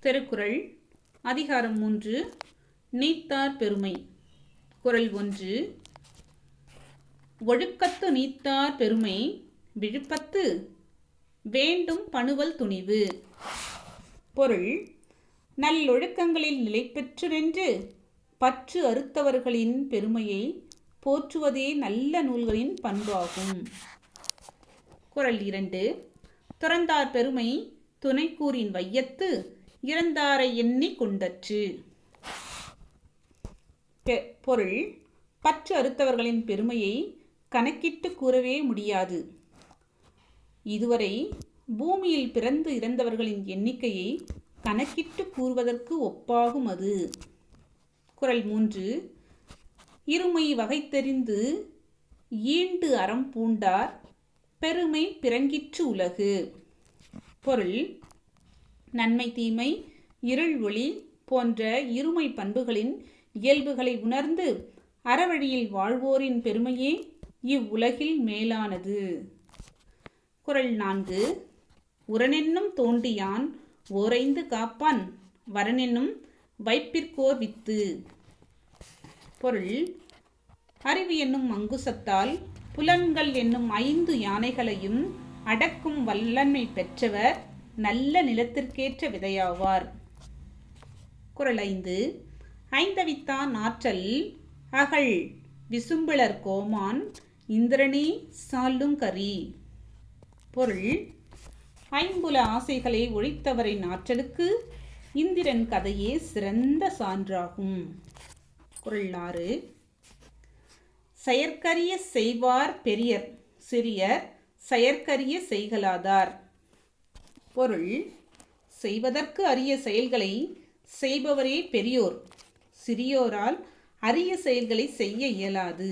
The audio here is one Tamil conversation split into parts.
திருக்குறள் அதிகாரம் 3 நீத்தார் பெருமை. குறள் 1. ஒழுக்கத்து நீத்தார் பெருமை விழுப்பத்து வேண்டும் பணுவல் துணிவு. பொருள்: நல்லொழுக்கங்களில் நிலை பெற்று நின்று பற்று அறுத்தவர்களின் பெருமையை போற்றுவதே நல்ல நூல்களின் பண்பாகும். குறள் 2. துறந்தார் பெருமை துணைக்கூறின் வையத்து இறந்தாரை எண்ணி கொண்டற்று. பொருள்: பற்று அறுத்தவர்களின் பெருமையை கணக்கிட்டு கூறவே முடியாது. இதுவரை பூமியில் பிறந்து இறந்தவர்களின் எண்ணிக்கையை கணக்கிட்டு கூறுவதற்கு ஒப்பாகும் அது. குறள் 3. இருமை வகை தெரிந்து ஈண்டு அறம் பூண்டார் பெருமை பிறங்கிற்று உலகு. பொருள்: நன்மை தீமை இருள் ஒளி போன்ற இருமை பண்புகளின் இயல்புகளை உணர்ந்து அறவழியில் வாழ்வோரின் பெருமையே இவ்வுலகில் மேலானது. குறள் 4. உரனென்னும் தோண்டியான் ஓரைந்து காப்பான் வரனென்னும் வைப்பிற்கோர் வித்து. பொருள்: அறிவு என்னும் அங்குசத்தால் புலன்கள் என்னும் 5 யானைகளையும் அடக்கும் வல்லன்மை பெற்றவர் நல்ல நிலத்திற்கேற்ற விதையாவார். குறள் 5. ஐந்தவித்தான் ஆற்றல் அகழ் விசும்பிளர் கோமான் இந்திரனே சால்லும் கரி. பொருள்: ஐம்புல ஆசைகளை ஒழித்தவரின் ஆற்றலுக்கு இந்திரன் கதையே சிறந்த சான்றாகும். குறள் 6. செயற்கரிய செய்வார் பெரியர் சிறியர் செயற்கரிய செய்கலாதார். பொருள்: செய்வதற்கு அரிய செயல்களை செய்பவரே பெரியோர், சிறியோரால் அரிய செயல்களை செய்ய இயலாது.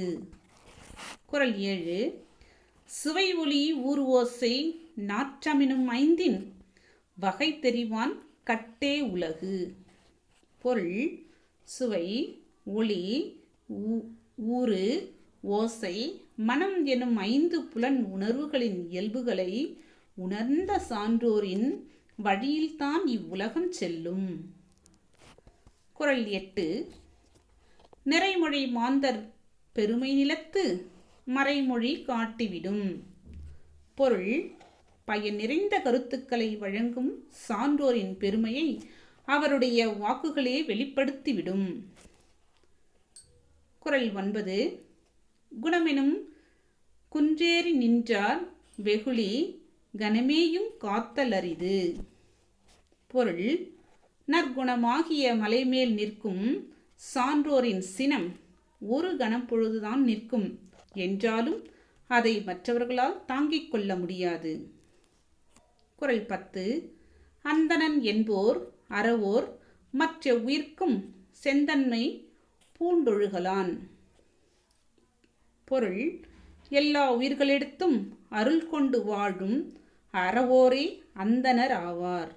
குறள் 7. சுவை ஒளி ஊர் ஓசை நாற்றமெனும் 5 வகை தெரிவான் கட்டே உலகு. பொருள்: சுவை, ஒளி, ஊறு, ஓசை, மனம் எனும் 5 புலன் உணர்வுகளின் இயல்புகளை உணர்ந்த சான்றோரின் வழியில்தான் இவ்வுலகம் செல்லும். குறள் 8. நிறைமொழி மாந்தர் பெருமை நிலத்து மறைமொழி காட்டிவிடும். பொருள்: பயன் நிறைந்த கருத்துக்களை வழங்கும் சான்றோரின் பெருமையை அவருடைய வாக்குகளே வெளிப்படுத்திவிடும். குறள் 9. குணமெனும் குன்றேறி நின்றார் வெகுளி கனமேயும் காத்தல் அரிது. பொருள்: நற்குணமாகிய மலைமேல் நிற்கும் சான்றோரின் சினம் ஒரு கணப்பொழுதுதான் நிற்கும் என்றாலும் அதை மற்றவர்களால் தாங்கிக் கொள்ள முடியாது. குறள் 10. அந்தணன் என்போர் அறவோர் மற்ற உயிர்க்கும் செந்தன்மை பூண்டொழுகலான். பொருள்: எல்லா உயிர்களிடத்தும் அருள் கொண்டு வாழும் அறவோரே அந்தணர் ஆவார்.